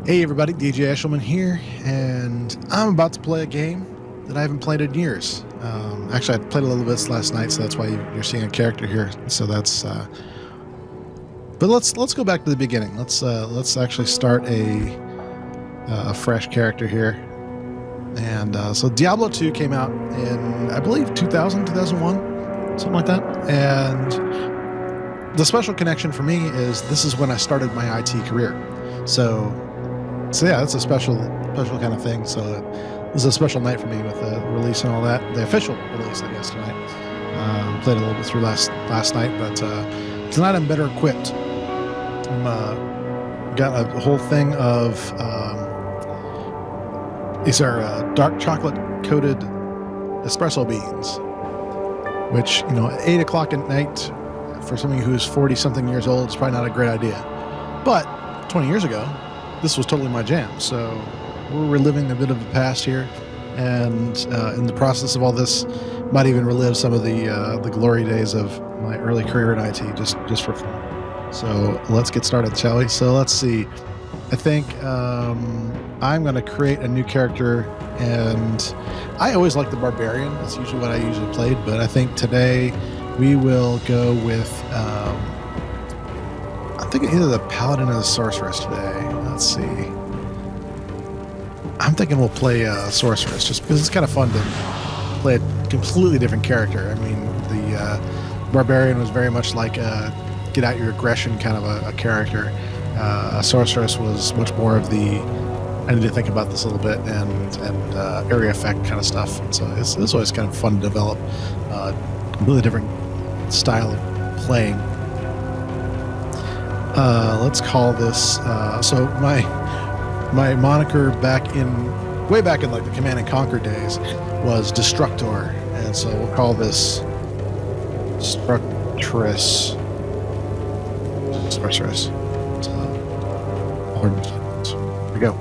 Hey everybody, DJ Eshelman here, and I'm about to play a game that I haven't played in years. Actually, I played a little bit last night, so that's why you're seeing a character here. So that's. But let's go back to the beginning. Let's actually start a fresh character here. And so Diablo 2 came out in, I believe, 2000, 2001, something like that. And the special connection for me is this is when I started my IT career. So yeah, that's a special kind of thing. So this is a special night for me with the release and all that. The official release, I guess, tonight. Played a little bit through last night, but tonight I'm better equipped. Got a whole thing of these are dark chocolate coated espresso beans, which, at 8 o'clock at night for somebody who's 40 something years old is probably not a great idea. But 20 years ago, this was totally my jam. So we're reliving a bit of the past here, and in the process of all this, might even relive some of the glory days of my early career in IT, just for fun. So let's get started, shall we? So let's see. I think I'm going to create a new character, and I always like the barbarian. That's usually what I usually played, but I think today we will go with I'm thinking either the paladin or the sorceress today. Let's see. I'm thinking we'll play sorceress just because it's kind of fun to play a completely different character. I mean, the barbarian was very much like a get out your aggression kind of a character. A sorceress was much more of the I need to think about this a little bit and area effect kind of stuff. And so it's always kind of fun to develop a completely different style of playing. Let's call this so my moniker way back in like the Command and Conquer days was Destructor, and so we'll call this Destructress. Here we go.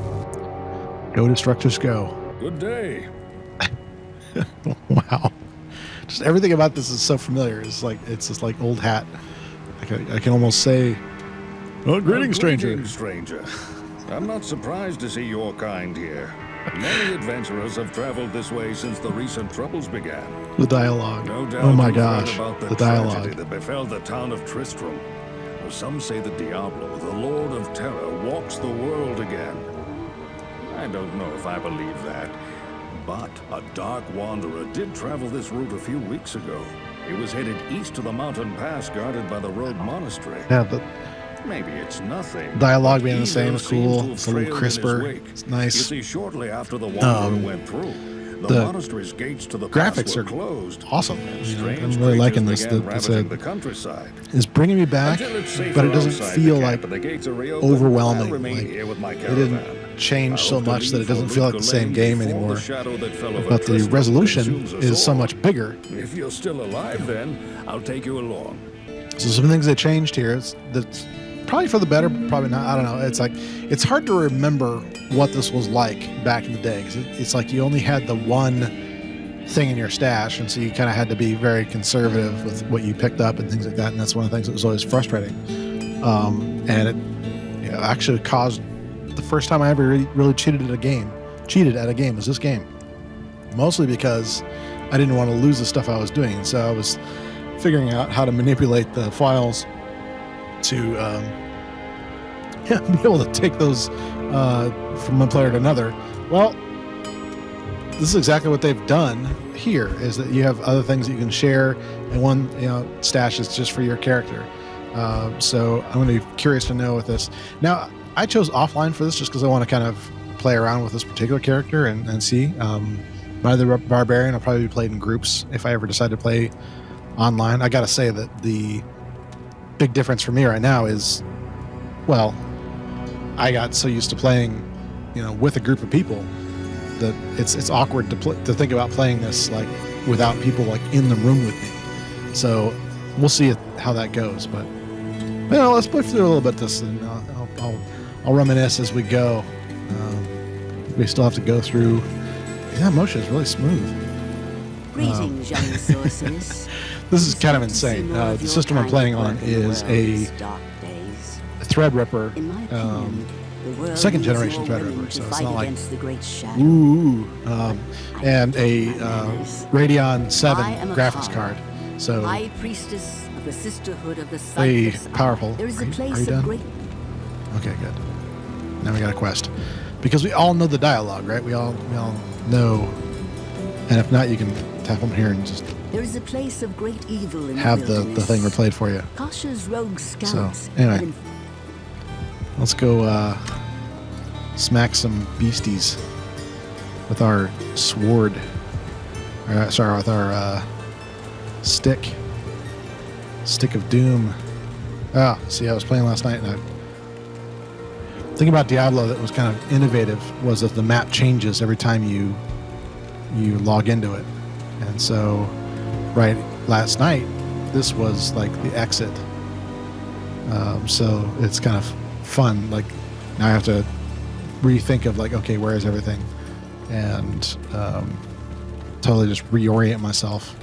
Go Destructress, go. Good day. Wow. Just everything about this is so familiar. It's just like old hat. I can almost say, "Oh, greetings, stranger." Greetings, stranger. I'm not surprised to see your kind here. Many adventurers have traveled this way since the recent troubles began. The dialogue. No doubt Oh my you've heard gosh, about the dialogue. tragedy that befell the town of Tristram. Some say that Diablo, the Lord of Terror, walks the world again. I don't know if I believe that, but a dark wanderer did travel this route a few weeks ago. He was headed east to the mountain pass guarded by the rogue monastery. Yeah, the Maybe it's nothing. dialogue being the same Either is cool. seems It's to a have little trailed in his crisper. wake. It's You nice. see, shortly after the wanderer went through, the the monastery's gates to the pass graphics were are closed. awesome. Strange I'm really liking creatures this. began It's ravaging the countryside. is bringing me back, Until it's safer but it doesn't outside the feel camp like and the gates are reopened, overwhelming. I'll remain Like, here with my it caravan. didn't change I so hope to much that it leave doesn't for feel like the same Luke game before anymore. the shadow that fell over But the Tristram resolution consumes us is so all. much bigger. If you're still alive, then I'll take you along. So some things they changed here. That's probably for the better, but probably not. I don't know. It's hard to remember what this was like back in the day, because it's like you only had the one thing in your stash, and so you kind of had to be very conservative with what you picked up and things like that. And that's one of the things that was always frustrating. And it actually caused the first time I ever really cheated at a game was this game, mostly because I didn't want to lose the stuff I was doing, and so I was figuring out how to manipulate the files to be able to take those from one player to another. Well, this is exactly what they've done here, is that you have other things that you can share, and one stash is just for your character. So I'm going to be curious to know with this. Now, I chose offline for this just because I want to kind of play around with this particular character and see. By the barbarian, I'll probably be played in groups if I ever decide to play online. I got to say that the big difference for me right now is, well, I got so used to playing, with a group of people that it's awkward to think about playing this like without people like in the room with me. So we'll see how that goes. But let's play through a little bit this, and I'll reminisce as we go. We still have to go through. Yeah, motion is really smooth. Greetings, young sorceress. This is kind of insane. The system I'm playing on is a Threadripper The world second needs generation's more Red women River, to so it's fight not like against the great shadow. ooh, and a Radeon 7 I am a graphics Kara, card. So High priestess of the sisterhood of the very sightless. powerful. There is Are a you place done? of great. Okay, good. Now we got a quest because we all know the dialogue, right? We all know, and if not, you can tap on here and just There is a place of great evil in have the the thing replayed for you. Kasha's rogue scouts. So, anyway. have been- Let's go smack some beasties with our sword. Sorry, with our stick of doom. See, I was playing last night, and the thing about Diablo that was kind of innovative was that the map changes every time you log into it. And so right last night, this was like the exit. So it's kind of fun. Like now I have to rethink of like, okay, where is everything? And totally just reorient myself.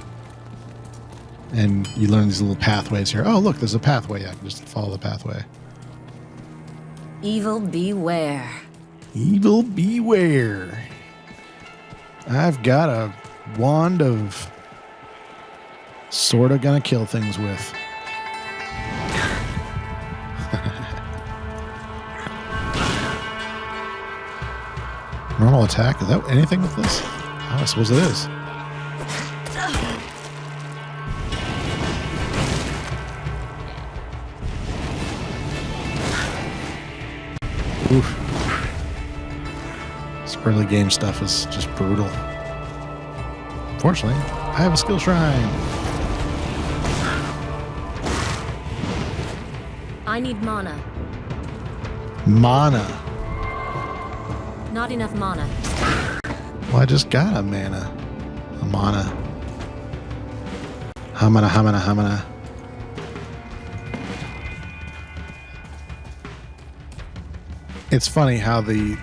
And you learn these little pathways here. Oh, look, there's a pathway. I can just follow the pathway. Evil beware. Evil beware. I've got a wand of sorta gonna kill things with. Normal attack? Is that anything with this? Oh, I suppose it is. Oof. This early game stuff is just brutal. Fortunately, I have a skill shrine. I need mana. Mana. Not enough mana. Well, I just got a mana. A mana. Hamana. It's funny how there's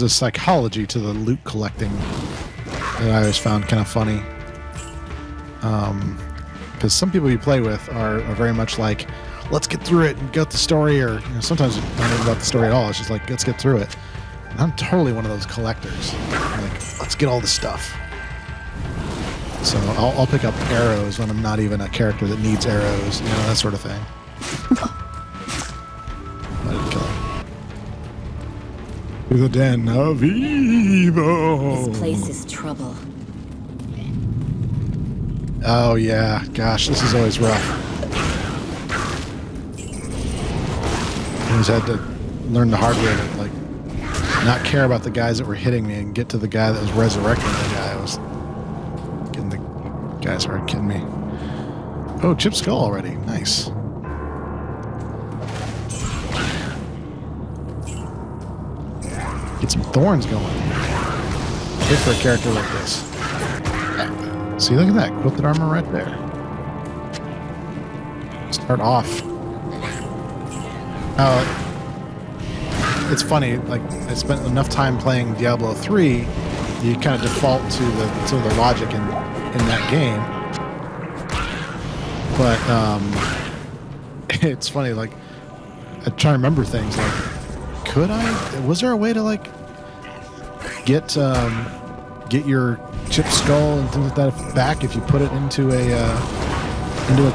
a psychology to the loot collecting that I always found kind of funny. Because some people you play with are very much like, let's get through it and get the story, or sometimes it's not even about the story at all. It's just like, let's get through it. And I'm totally one of those collectors. I'm like, let's get all the stuff. So I'll pick up arrows when I'm not even a character that needs arrows, that sort of thing. I didn't kill him. To the den of evil. This place is trouble. Oh yeah, gosh, this is always rough. I always had to learn the hard way to like not care about the guys that were hitting me and get to the guy that was resurrecting the guy. I was getting the guys started kidding me. Oh, chip skull already. Nice. Get some thorns going. Good for a character like this. See, look at that. Quilted armor right there. Start off. It's funny, like, I spent enough time playing Diablo 3, you kind of default to the logic in that game. But it's funny, like, I try to remember things, like, was there a way to, like, get your chip skull and things like that back if you put it into a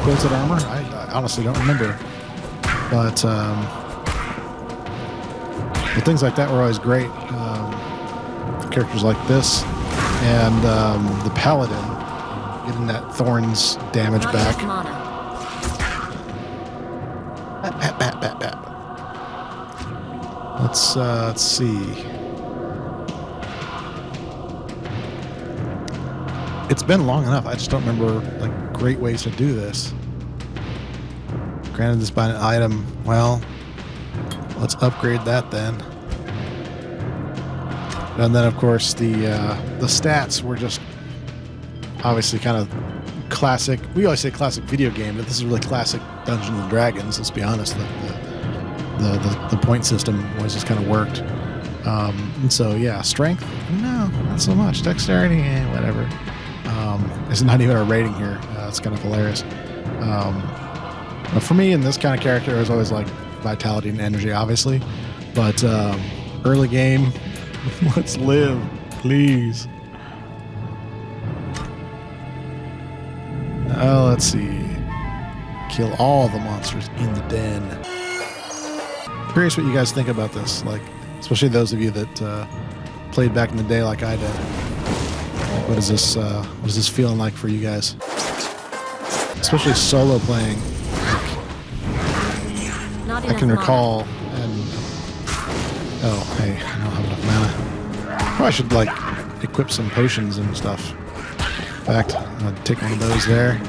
quilted armor? I honestly don't remember. But things like that were always great. Characters like this and the paladin getting that thorns damage Not back. enough mana. Bat. Let's see. It's been long enough. I just don't remember like great ways to do this. Granted, this by an item. Well, let's upgrade that then. And then, of course, the stats were just obviously kind of classic. We always say classic video game, but this is really classic Dungeons and Dragons. Let's be honest. The point system always just kind of worked. And so, yeah, strength, no, not so much. Dexterity, whatever. It's not even a rating here. It's kind of hilarious. But for me, in this kind of character, I was always like, vitality and energy, obviously. But early game, let's live, please. Let's see. Kill all the monsters in the den. Curious what you guys think about this, like, especially those of you that played back in the day like I did. What is this feeling like for you guys? Especially solo playing. Not I enough can mana. recall, and oh, hey, I don't have enough mana. Probably should like equip some potions and stuff. In fact, I'm gonna take one of those there.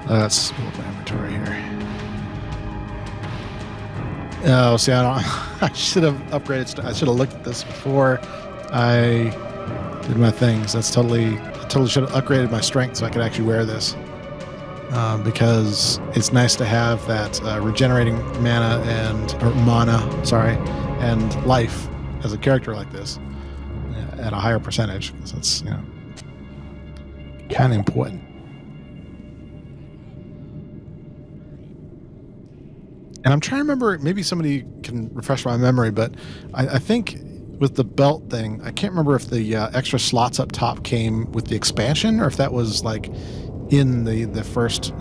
Let's pull up my inventory here. Oh, see, I don't. I should have upgraded. I should have looked at this before I did my things. I totally should have upgraded my strength so I could actually wear this. Because it's nice to have that regenerating mana and life as a character like this at a higher percentage, because it's kind of important. And I'm trying to remember, maybe somebody can refresh my memory, but I think with the belt thing, I can't remember if the extra slots up top came with the expansion or if that was like in the first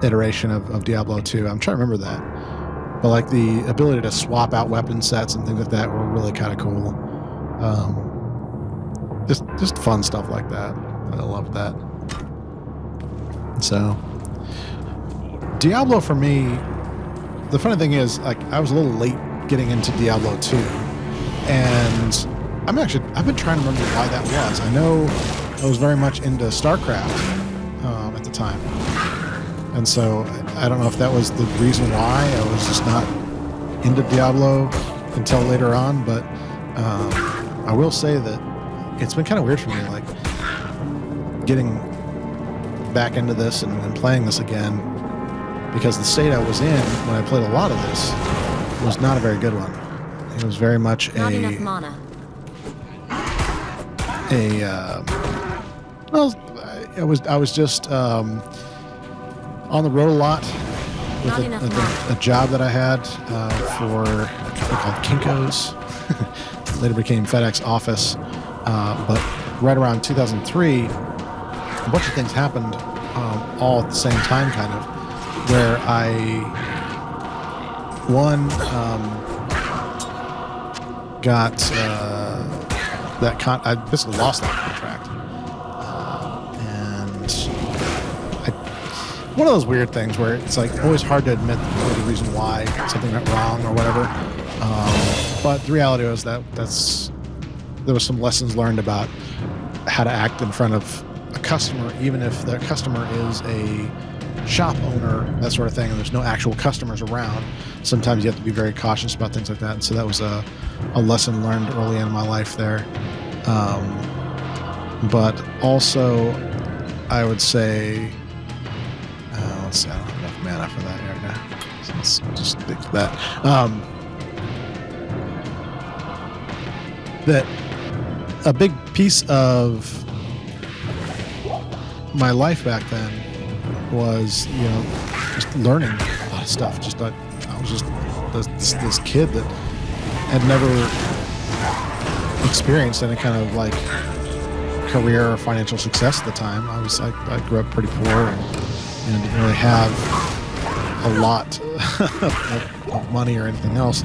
iteration of Diablo 2. I'm trying to remember that. But like the ability to swap out weapon sets and things like that were really kind of cool. Just fun stuff like that. I love that. So Diablo for me, the funny thing is, like, I was a little late getting into Diablo 2, and I've been trying to remember why that was. I know I was very much into StarCraft at the time, and so I don't know if that was the reason why I was just not into Diablo until later on, but I will say that it's been kind of weird for me, like, getting back into this and playing this again, because the state I was in when I played a lot of this was not a very good one. It was very much Not enough mana. I was just on the road a lot with a job that I had for a company called Kinko's. Later became FedEx Office. But right around 2003, a bunch of things happened all at the same time, kind of, where I got I basically lost that contract, and one of those weird things where it's like always hard to admit the reason why something went wrong or whatever. But the reality was that there was some lessons learned about how to act in front of a customer, even if the customer is a shop owner, that sort of thing, and there's no actual customers around. Sometimes you have to be very cautious about things like that. And so that was a lesson learned early in my life there. But also, I would say, let's see, I don't have enough mana for that right now. So let's just stick to that. That a big piece of my life back then was, just learning a lot of stuff. Just like I was just this kid that had never experienced any kind of like career or financial success at the time. I grew up pretty poor and didn't really have a lot of money or anything else.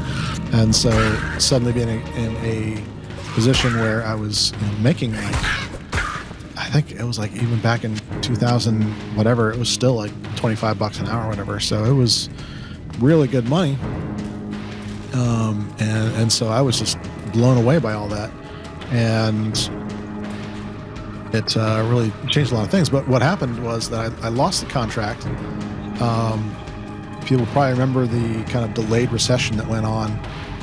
And so suddenly being in a position where I was making like, I think it was like even back in 2000 whatever, it was still like $25 an hour or whatever, so it was really good money, and so I was just blown away by all that, and it really changed a lot of things. But what happened was that I lost the contract. People probably remember the kind of delayed recession that went on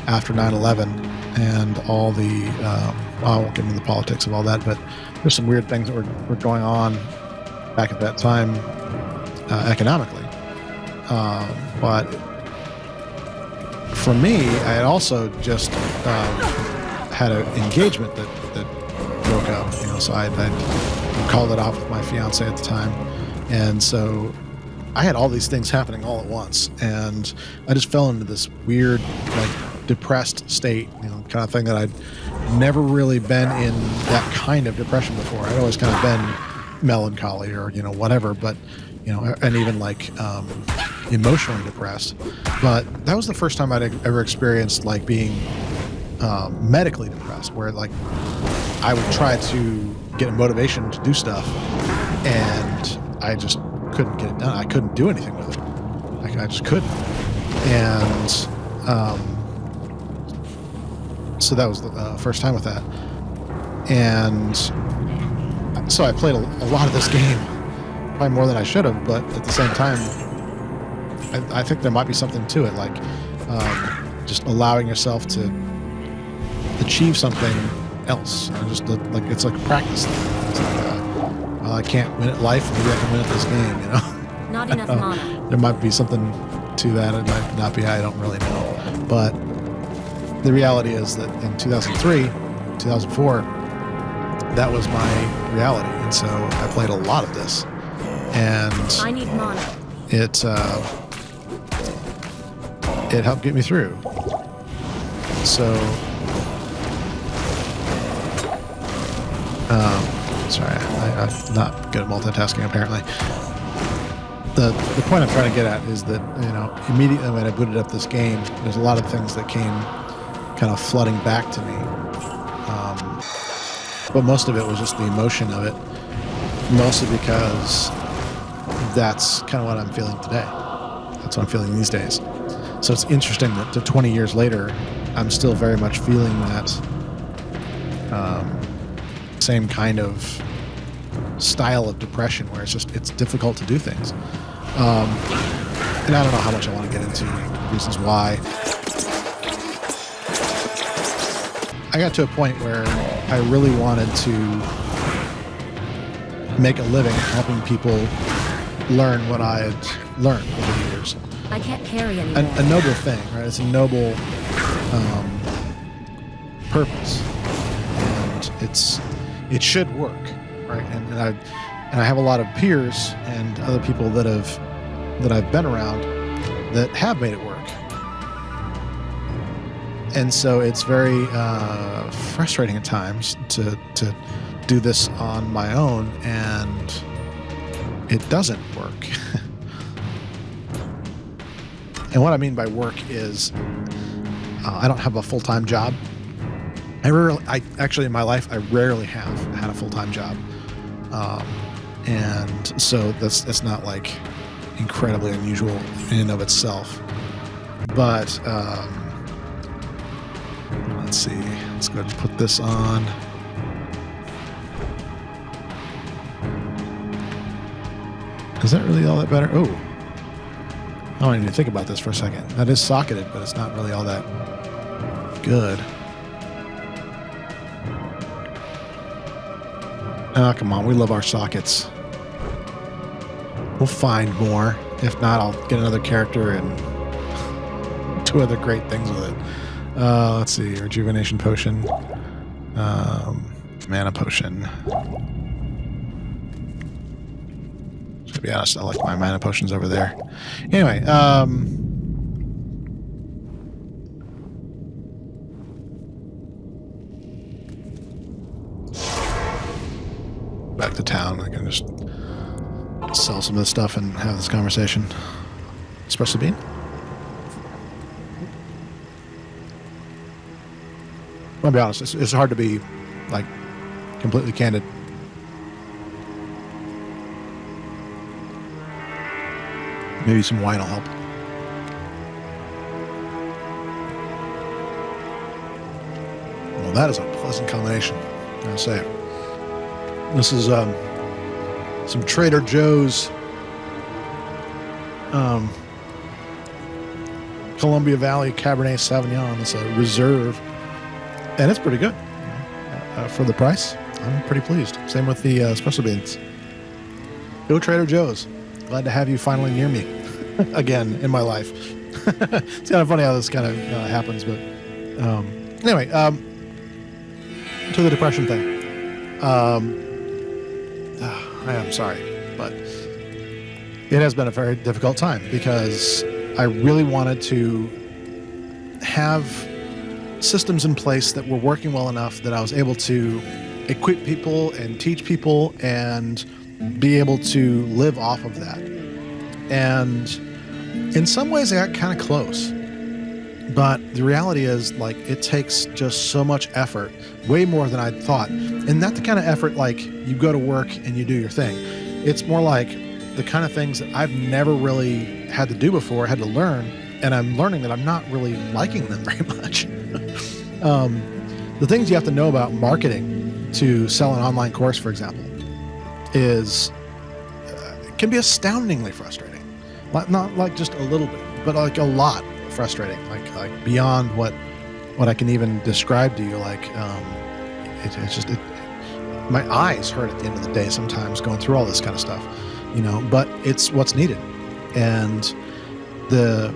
after 9/11 and all the I won't get into the politics of all that, but there's some weird things that were going on back at that time economically. But for me, I had also just had an engagement that broke up. So I called it off with my fiance at the time, And so I had all these things happening all at once, and I just fell into this weird, like, depressed state, kind of thing that I'd never really been in that kind of depression before. I'd always kind of been melancholy or, whatever, but, and even like emotionally depressed. But that was the first time I'd ever experienced like being medically depressed, where like I would try to get motivation to do stuff, and I just couldn't get it done. I couldn't do anything with it. I just couldn't. And so that was the first time with that. And so I played a lot of this game, probably more than I should have, but at the same time, I think there might be something to it, like just allowing yourself to achieve something else. Just like it's like a practice thing. It's like, well, I can't win at life, maybe I can win at this game, Not enough mana. There might be something to that. It might not be. I don't really know. But the reality is that in 2003, 2004, that was my reality. And so I played a lot of this. And I need mana. It helped get me through. So, sorry, I'm not good at multitasking apparently. The point I'm trying to get at is that, immediately when I booted up this game, there's a lot of things that came kind of flooding back to me. But most of it was just the emotion of it, mostly because that's kind of what I'm feeling today. That's what I'm feeling these days. So it's interesting that 20 years later, I'm still very much feeling that same kind of style of depression, where it's difficult to do things. And I don't know how much I want to get into reasons why. I got to a point where I really wanted to make a living helping people learn what I had learned over the years. I can't carry anymore. A noble thing, right? It's a noble purpose, and it should work, right? And I have a lot of peers and other people that I've been around that have made it work. And so it's very frustrating at times to do this on my own, and it doesn't work. And what I mean by work is I don't have a full-time job. I actually in my life, I rarely have had a full-time job. And so that's not like incredibly unusual in and of itself. But let's see. Let's go ahead and put this on. Is that really all that better? Oh, I don't need to think about this for a second. That is socketed, but it's not really all that good. Oh, come on. We love our sockets. We'll find more. If not, I'll get another character and do other great things with it. Let's see. Rejuvenation potion. Mana potion. To be honest, I like my mana potions over there. Anyway, back to town. I can just sell some of this stuff and have this conversation. Espresso bean? I'll be honest, it's hard to be, like, completely candid. Maybe some wine will help. Well, that is a pleasant combination, I'll say. This is some Trader Joe's Columbia Valley Cabernet Sauvignon. It's a reserve, and it's pretty good for the price. I'm pretty pleased. Same with the espresso beans. Go Trader Joe's. Glad to have you finally near me again in my life. It's kind of funny how this kind of happens, but anyway, to the depression thing. I am sorry, but It has been a very difficult time because I really wanted to have systems in place that were working well enough that I was able to equip people and teach people and be able to live off of that. And in some ways I got kind of close. But the reality is, like, it takes just so much effort, way more than I'd thought. And not the kind of effort like you go to work and you do your thing. It's more like the kind of things that I've never really had to do before, had to learn, and I'm learning that I'm not really liking them very much. The things you have to know about marketing to sell an online course, for example, is can be astoundingly frustrating. Not like just a little bit, but like a lot frustrating, like beyond what I can even describe to you. Like my eyes hurt at the end of the day sometimes going through all this kind of stuff, but it's what's needed. And the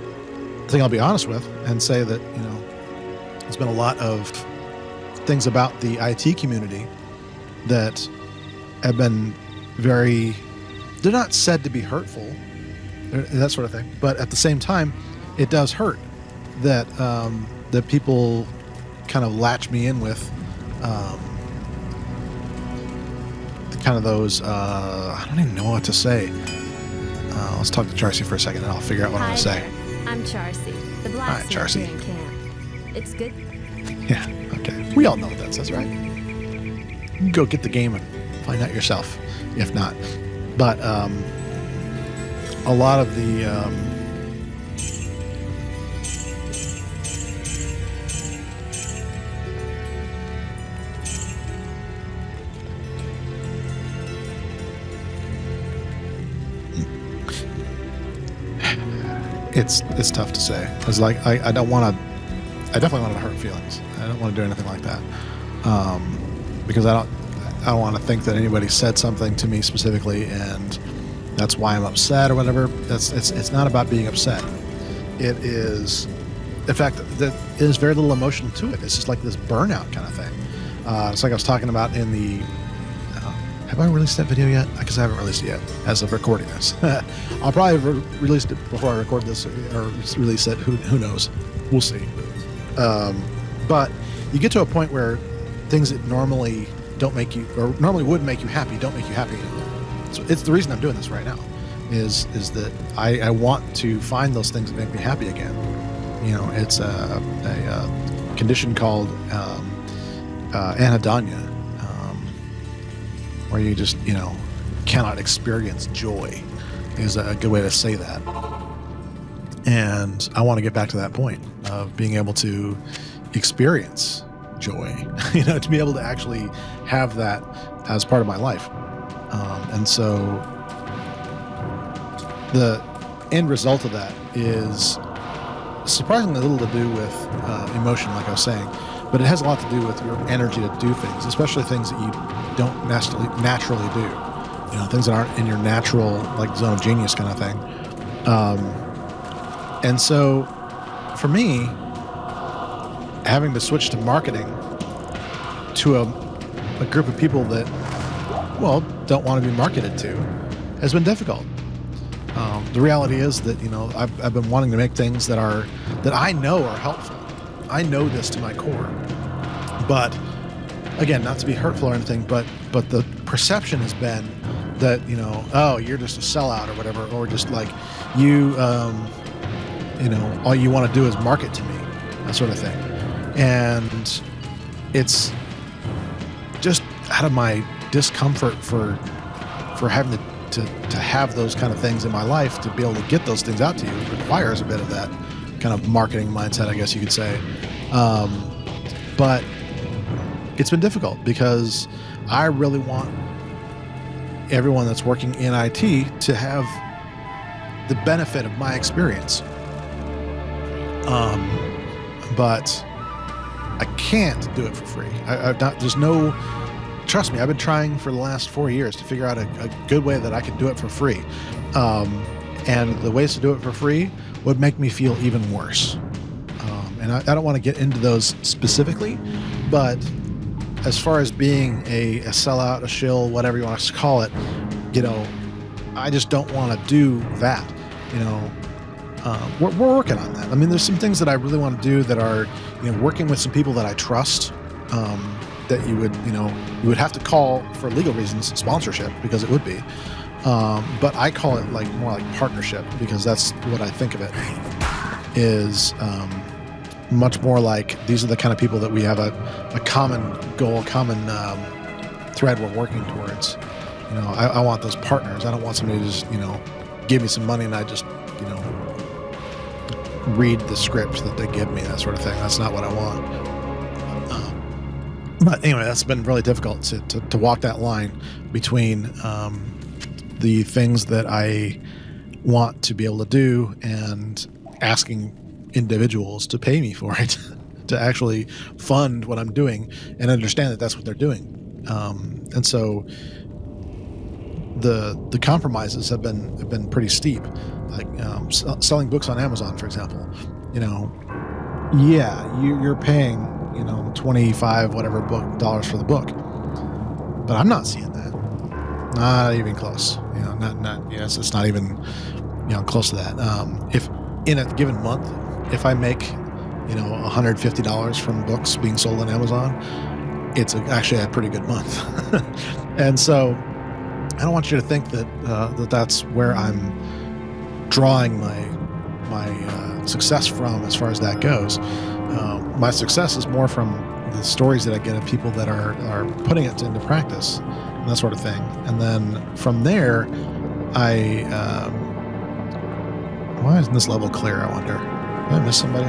thing I'll be honest with and say that, there's been a lot of things about the IT community that have been they're not said to be hurtful, that sort of thing, but at the same time, it does hurt that that people kind of latch me in with kind of those, I don't even know what to say. Let's talk to Charcy for a second and I'll figure out what I'm going to say. There. I'm Charcy, the Hi, blacksmith Charcy. here in camp. It's good. Yeah, okay. We all know what that says, right? You can go get the game and find out yourself, if not. But a lot of the it's tough to say. It's like I don't want to. I definitely want to hurt feelings. I don't want to do anything like that, because I don't want to think that anybody said something to me specifically, and that's why I'm upset or whatever. It's not about being upset. It is, in fact, there is very little emotion to it. It's just like this burnout kind of thing. It's like I was talking about in the. Have I released that video yet? Because I haven't released it yet as of recording this. I'll probably have released it before I record this or release it. Who knows? We'll see. But you get to a point where things that normally don't make you, or normally would make you happy, don't make you happy anymore. So it's the reason I'm doing this right now, is that I want to find those things that make me happy again. It's a condition called anhedonia, where you just cannot experience joy, is a good way to say that. And I want to get back to that point of being able to experience joy, to be able to actually have that as part of my life. And so the end result of that is surprisingly little to do with emotion, like I was saying, but it has a lot to do with your energy to do things, especially things that you don't naturally do, things that aren't in your natural, like, zone of genius kind of thing. And so for me, having to switch to marketing to a group of people that, don't want to be marketed to has been difficult. The reality is that, I've been wanting to make things that I know are helpful. I know this to my core. But again, not to be hurtful or anything, but the perception has been that, you're just a sellout or whatever, or just like you, all you want to do is market to me, that sort of thing. And it's just out of my discomfort for having to have those kind of things in my life, to be able to get those things out to you, it requires a bit of that kind of marketing mindset, I guess you could say. But it's been difficult because I really want everyone that's working in IT to have the benefit of my experience. But I can't do it for free. Trust me, I've been trying for the last 4 years to figure out a good way that I could do it for free. And the ways to do it for free would make me feel even worse. And I don't want to get into those specifically, but as far as being a sellout, a shill, whatever you want to call it, I just don't want to do that. We're working on that. I mean, there's some things that I really want to do that are, working with some people that I trust, that you would have to call for legal reasons sponsorship, because it would be. But I call it more like partnership, because that's what I think of it is, much more like these are the kind of people that we have a common goal, common thread we're working towards. I want those partners. I don't want somebody to just, give me some money and I just, read the script that they give me, that sort of thing. That's not what I want. But anyway, that's been really difficult to walk that line between the things that I want to be able to do and asking individuals to pay me for it, to actually fund what I'm doing and understand that that's what they're doing. And so the compromises have been pretty steep. Like selling books on Amazon, for example. You're paying 25 whatever dollars for the book, but I'm not seeing that. Not even close. It's not even close to that. If in a given month, if I make $150 from books being sold on Amazon, it's actually a pretty good month. And so I don't want you to think that that's where I'm drawing my success from as far as that goes. My success is more from the stories that I get of people that are putting it into practice and that sort of thing. And then from there, why isn't this level clear, I wonder? Did I miss somebody?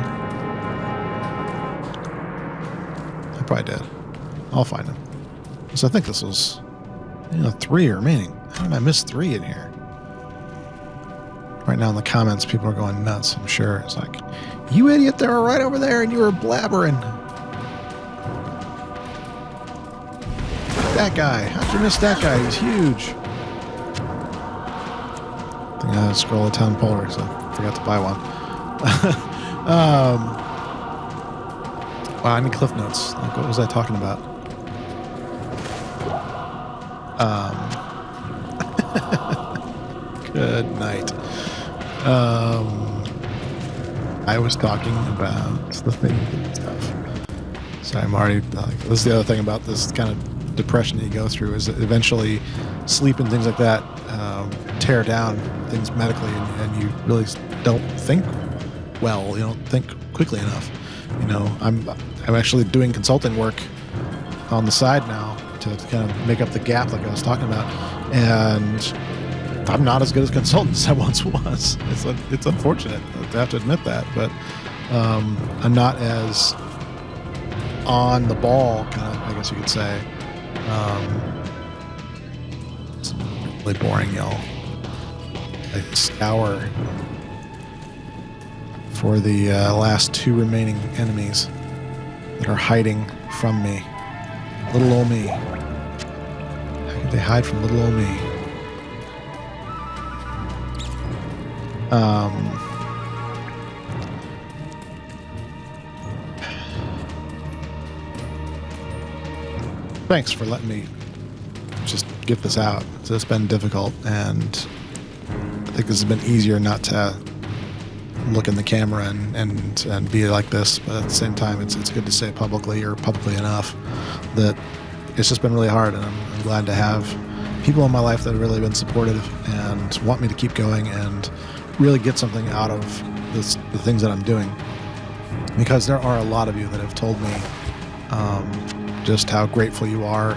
I probably did. I'll find them. So I think this was 3 remaining. How did I miss 3 in here? Right now in the comments, people are going nuts, I'm sure. It's like, you idiot, they were right over there and you were blabbering. That guy. How'd you miss that guy? He's huge. I think I scroll a town polar, so I forgot to buy one. Wow, I need cliff notes. Like, what was I talking about? Good night. I was talking about the thing and stuff. So I'm already this is the other thing about this kind of depression that you go through, is that eventually sleep and things like that tear down things medically, and you really don't think well. You don't think quickly enough. I'm actually doing consulting work on the side now to kind of make up the gap, like I was talking about, and I'm not as good as a consultant as I once was. It's unfortunate to have to admit that, but I'm not as on the ball, kind of, I guess you could say. It's really boring, y'all. I scour for the last 2 remaining enemies that are hiding from me. Little old me. How could they hide from little old me? Thanks for letting me just get this out. So it's been difficult, and I think this has been easier not to look in the camera and be like this, but at the same time, it's good to say publicly, or publicly enough, that it's just been really hard, and I'm glad to have people in my life that have really been supportive and want me to keep going and really get something out of the things that I'm doing, because there are a lot of you that have told me just how grateful you are,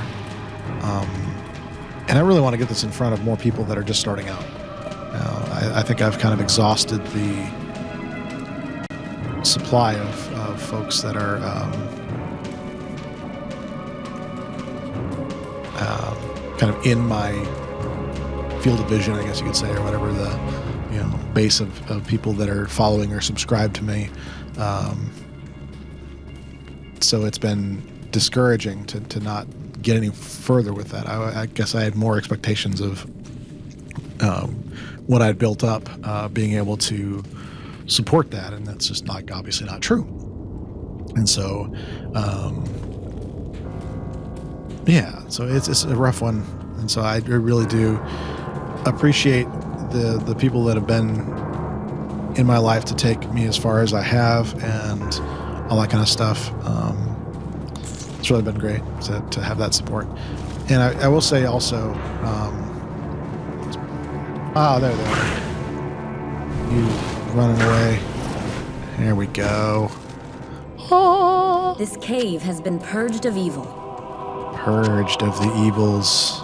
and I really want to get this in front of more people that are just starting out. I think I've kind of exhausted the supply of folks that are kind of in my field of vision, I guess you could say, or whatever, the base of people that are following or subscribed to me. So it's been discouraging to not get any further with that. I guess I had more expectations of what I'd built up, being able to support that, and that's just obviously not true. And so so it's a rough one, and so I really do appreciate the people that have been in my life to take me as far as I have and all that kind of stuff. It's really been great to have that support. And I will say also, there they are. You running away. There we go. Oh. This cave has been purged of evil. Purged of the evils.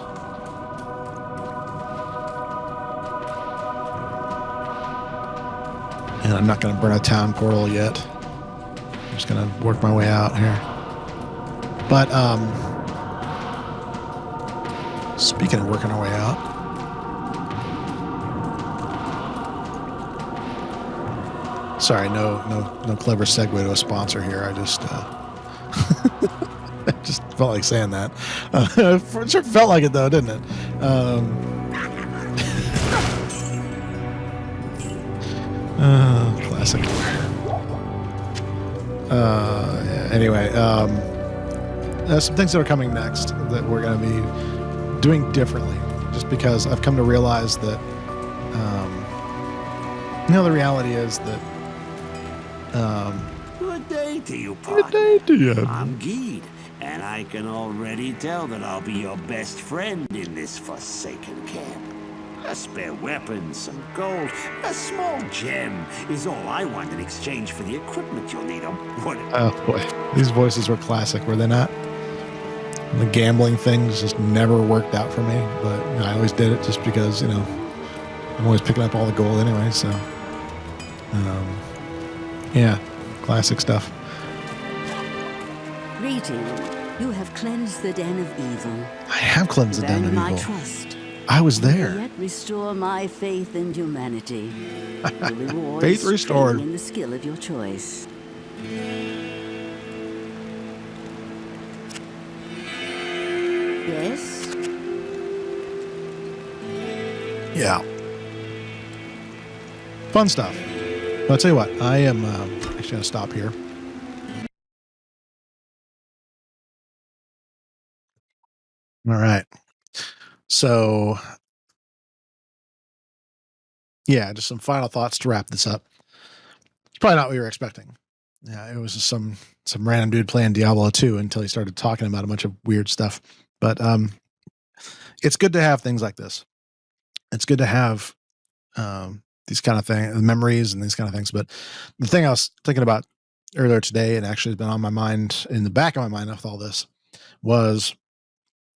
And I'm not going to burn a town portal yet. I'm just going to work my way out here. But, speaking of working our way out, sorry, no clever segue to a sponsor here. I just, I just felt like saying that. It sure felt like it though, didn't it? Classic. Anyway, there's some things that are coming next that we're going to be doing differently, just because I've come to realize that, the reality is that. Good day to you, partner. Good day to you. I'm Geed, and I can already tell that I'll be your best friend in this forsaken camp. A spare weapon, some gold, a small gem is all I want in exchange for the equipment you'll need. Oh boy, these voices were classic, were they not? The gambling things just never worked out for me, but I always did it just because, I'm always picking up all the gold anyway, so. Yeah, classic stuff. Greeting. You have cleansed the den of evil. I have cleansed the den of Earned my evil. trust. I was there. Yet restore my faith in humanity. The reward Faith is restored. training in the skill of your choice. Yes? Yeah. Fun stuff. But I'll tell you what, I am actually going to stop here. All right. So, yeah, just some final thoughts to wrap this up. It's probably not what you were expecting. Yeah, it was just some random dude playing Diablo 2 until he started talking about a bunch of weird stuff. But it's good to have things like this. It's good to have these kind of things, memories and these kind of things. But the thing I was thinking about earlier today, and actually has been on my mind, in the back of my mind with all this, was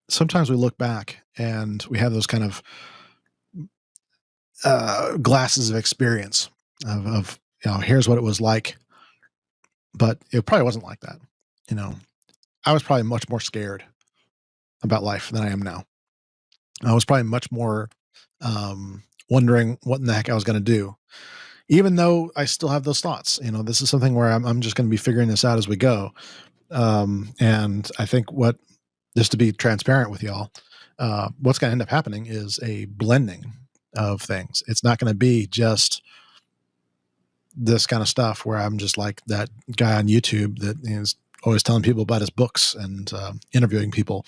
sometimes we look back and we have those kind of glasses of experience of here's what it was like, but it probably wasn't like that. I was probably much more scared about life than I am now. I was probably much more wondering what in the heck I was going to do, even though I still have those thoughts. This is something where I'm just going to be figuring this out as we go. And I think just to be transparent with y'all, what's going to end up happening is a blending of things. It's not going to be just this kind of stuff where I'm just like that guy on YouTube that is always telling people about his books and interviewing people.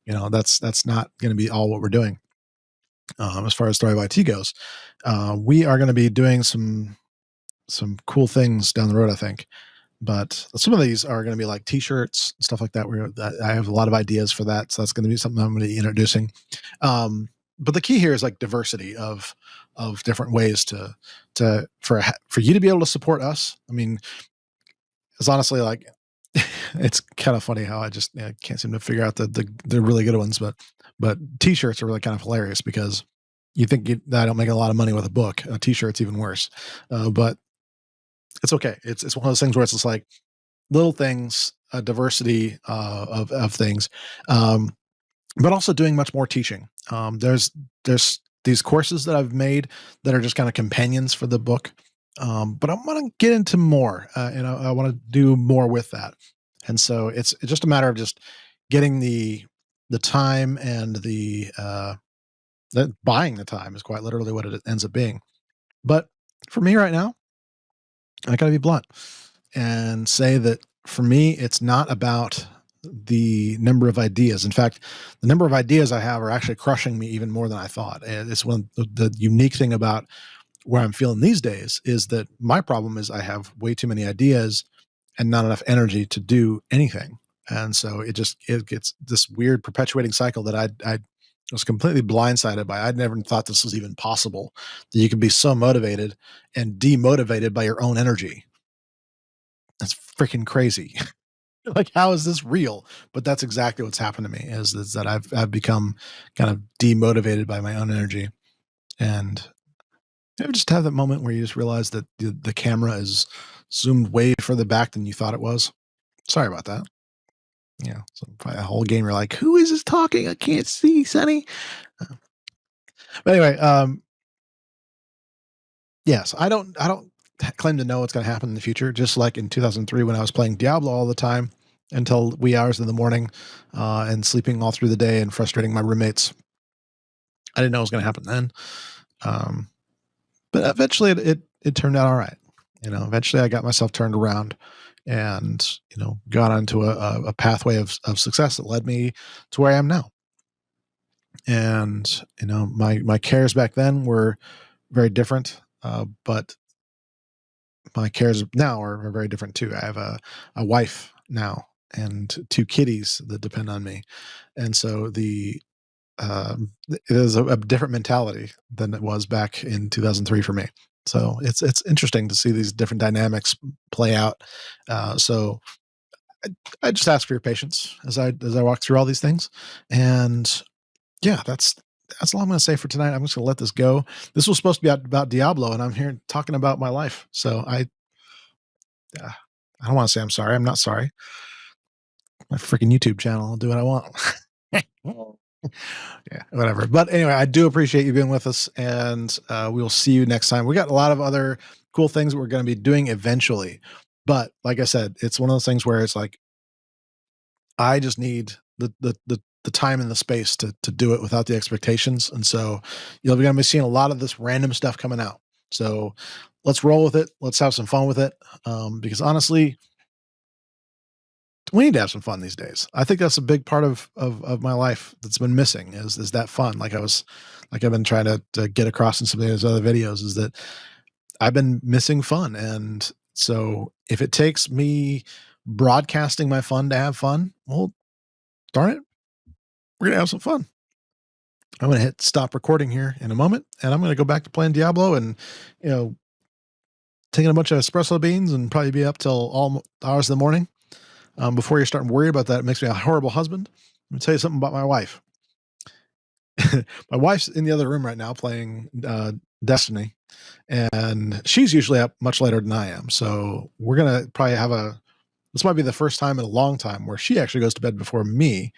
That's not going to be all what we're doing. As far as Thrive IT goes, we are going to be doing some cool things down the road, I think. But some of these are going to be like T-shirts, stuff like that. I have a lot of ideas for that, so that's going to be something I'm going to be introducing. But the key here is like diversity of different ways for you to be able to support us. I mean, it's honestly like it's kind of funny how I just can't seem to figure out the really good ones, but T-shirts are really kind of hilarious because you think I don't make a lot of money with a book. A T-shirt's even worse, but it's okay. It's one of those things where it's just like little things, a diversity of things, but also doing much more teaching. There's these courses that I've made that are just kind of companions for the book, but I want to get into more. I want to do more with that, and so it's just a matter of just getting the time and buying the time is quite literally what it ends up being. But for me right now, I got to be blunt and say that for me, it's not about the number of ideas. In fact, the number of ideas I have are actually crushing me even more than I thought. And it's one the unique thing about where I'm feeling these days is that my problem is I have way too many ideas and not enough energy to do anything. And so it gets this weird perpetuating cycle that I was completely blindsided by. I'd never thought this was even possible, that you can be so motivated and demotivated by your own energy. That's freaking crazy. Like, how is this real? But that's exactly what's happened to me is that I've become kind of demotivated by my own energy. And you ever just have that moment where you just realize that the camera is zoomed way further back than you thought it was? Sorry about that. Yeah. So probably a whole game you're like, who is this talking? I can't see, Sonny. But anyway, yes, I don't claim to know what's going to happen in the future. Just like in 2003 when I was playing Diablo all the time until wee hours in the morning, and sleeping all through the day and frustrating my roommates. I didn't know what was going to happen then. Um, but eventually it turned out all right. Eventually I got myself turned around and, got onto a pathway of success that led me to where I am now. And, my cares back then were very different. But my cares now are very different too. I have a wife now and two kitties that depend on me. And so it is a different mentality than it was back in 2003 for me. So it's interesting to see these different dynamics play out. So I just ask for your patience as I walk through all these things. And yeah, that's all I'm going to say for tonight. I'm just going to let this go. This was supposed to be about Diablo, and I'm here talking about my life. So I don't want to say I'm sorry. I'm not sorry. My freaking YouTube channel. I'll do what I want. Yeah, whatever. But anyway, I do appreciate you being with us, and we will see you next time. We got a lot of other cool things that we're going to be doing eventually. But like I said, it's one of those things where it's like I just need the time and the space to do it without the expectations. And so you're going to be seeing a lot of this random stuff coming out. So let's roll with it. Let's have some fun with it. Because honestly, we need to have some fun these days. I think that's a big part of my life that's been missing is that fun. I've been trying to get across in some of those other videos is that I've been missing fun. And so if it takes me broadcasting my fun to have fun, well, darn it, we're going to have some fun. I'm going to hit stop recording here in a moment, and I'm going to go back to playing Diablo and, taking a bunch of espresso beans and probably be up till all hours of the morning. Before you're starting to worry about that, it makes me a horrible husband. Let me tell you something about my wife. My wife's in the other room right now playing Destiny, and she's usually up much later than I am. So we're going to probably this might be the first time in a long time where she actually goes to bed before me,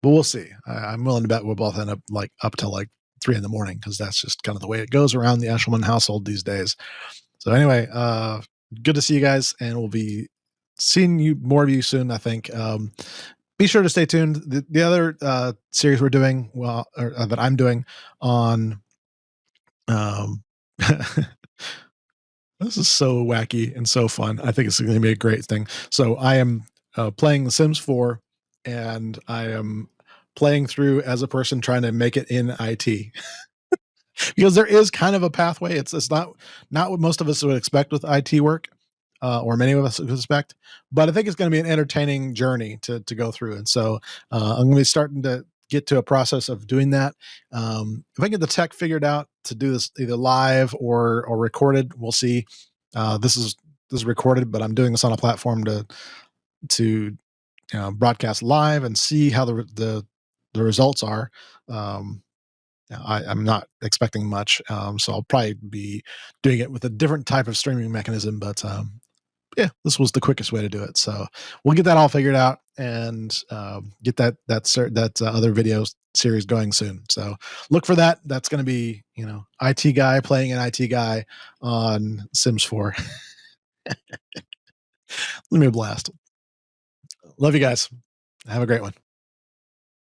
but we'll see. I'm willing to bet we'll both end up up till 3 in the morning because that's just kind of the way it goes around the Eshelman household these days. So anyway, good to see you guys, and we'll be seeing more of you soon, I think. Be sure to stay tuned. The other series we're doing, that I'm doing on, this is so wacky and so fun. I think it's going to be a great thing. So I am playing The Sims 4, and I am playing through as a person trying to make it in IT. Because there is kind of a pathway. It's not what most of us would expect with IT work, or many of us would expect, but I think it's going to be an entertaining journey to go through. And so I'm going to be starting to get to a process of doing that. If I get the tech figured out to do this either live or recorded, we'll see. This is recorded, but I'm doing this on a platform to broadcast live and see how the results are. I'm not expecting much, so I'll probably be doing it with a different type of streaming mechanism. But yeah, this was the quickest way to do it. So we'll get that all figured out and get that other video series going soon. So look for that. That's going to be IT guy playing an IT guy on Sims 4. Let me blast. Love you guys. Have a great one.